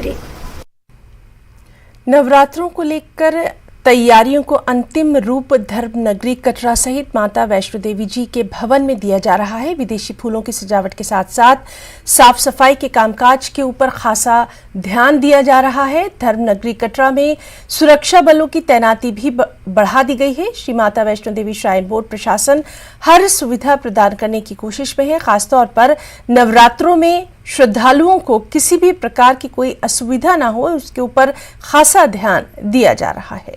Diary. नवरात्रों को लेकर तैयारियों को अंतिम रूप धर्मनगरी कटरा सहित माता वैष्णो देवी जी के भवन में दिया जा रहा है। विदेशी फूलों की सजावट के साथ साथ साफ सफाई के कामकाज के ऊपर खासा ध्यान दिया जा रहा है। धर्मनगरी कटरा में सुरक्षा बलों की तैनाती भी बढ़ा दी गई है। श्री माता वैष्णो देवी श्राइन बोर्ड प्रशासन हर सुविधा प्रदान करने की कोशिश में है। खासतौर पर नवरात्रों में श्रद्धालुओं को किसी भी प्रकार की कोई असुविधा ना हो, उसके ऊपर खासा ध्यान दिया जा रहा है।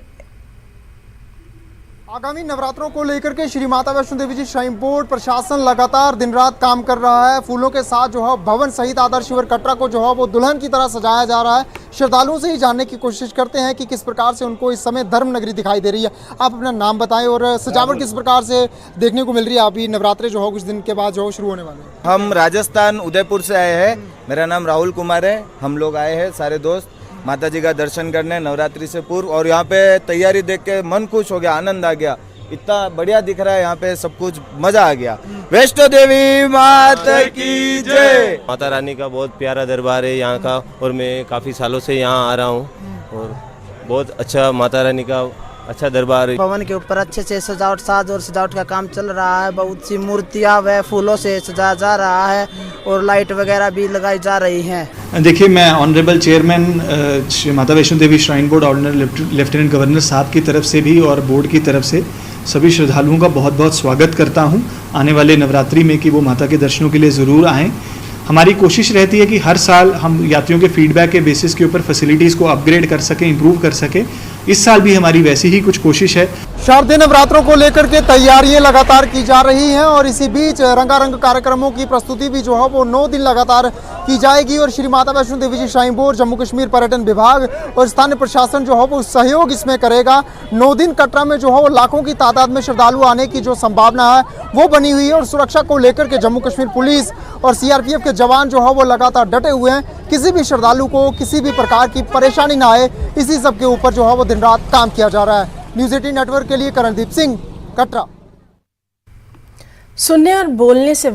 आगामी नवरात्रों को लेकर के श्री माता वैष्णो देवी जी श्राइन बोर्ड प्रशासन लगातार दिन रात काम कर रहा है। फूलों के साथ जो है भवन सहित आदर्श शिविर कटरा को जो है वो दुल्हन की तरह सजाया जा रहा है। श्रद्धालुओं से ही जानने की कोशिश करते हैं कि किस प्रकार से उनको इस समय धर्मनगरी दिखाई दे रही है। आप अपना नाम बताएं और सजावट किस प्रकार से देखने को मिल रही है। अभी नवरात्रे जो है कुछ दिन के बाद जो है शुरू होने वाले हैं। हम राजस्थान उदयपुर से आए हैं। मेरा नाम राहुल कुमार है। हम लोग आए हैं सारे दोस्त माता जी का दर्शन करने नवरात्रि से पूर्व, और यहाँ पे तैयारी देख के मन खुश हो गया, आनंद आ गया। इतना बढ़िया दिख रहा है यहाँ पे, सब कुछ मजा आ गया। वैष्णो देवी माता की जय। माता रानी का बहुत प्यारा दरबार है यहाँ का, और मैं काफ़ी सालों से यहाँ आ रहा हूँ और बहुत अच्छा माता रानी का अच्छा दरबार है। भवन के ऊपर अच्छे से सजावट साज और सजावट का काम चल रहा है। बहुत सी मूर्तियाँ व फूलों से सजाया जा रहा है और लाइट वगैरह भी लगाई जा रही हैं। देखिए, मैं honourable chairman Shri Mata Vaishno Devi shrine board ordinary lieutenant governor साहब की तरफ से भी और बोर्ड की तरफ से सभी श्रद्धालुओं का बहुत बहुत स्वागत करता हूं आने वाले नवरात्रि में कि वो माता के दर्शनों के लिए ज़रूर आएँ। हमारी कोशिश रहती है कि हर साल हम यात्रियों के फीडबैक के बेसिस के ऊपर फैसिलिटीज़ को अपग्रेड कर सकें, इम्प्रूव कर सकें। इस साल भी हमारी वैसी ही कुछ कोशिश है। शारदीय नवरात्रों को लेकर के तैयारियां लगातार की जा रही हैं और इसी बीच रंगारंग कार्यक्रमों की प्रस्तुति भी जो है वो 9 दिन लगातार की जाएगी। और श्री माता वैष्णो देवी जी श्राइन बोर्ड, जम्मू कश्मीर पर्यटन विभाग और स्थानीय प्रशासन जो है वो सहयोग इसमें करेगा। 9 दिन कटरा में जो है वो लाखों की तादाद में श्रद्धालु आने की जो संभावना है वो बनी हुई है। और सुरक्षा को लेकर के जम्मू कश्मीर पुलिस और सीआरपीएफ के जवान जो है वो लगातार डटे हुए हैं। किसी भी श्रद्धालु को किसी भी प्रकार की परेशानी ना आए, इसी सब के ऊपर जो है वो दिन रात काम किया जा रहा है। न्यूज़ 18 नेटवर्क के लिए करणदीप सिंह, कटरा। सुनने और बोलने से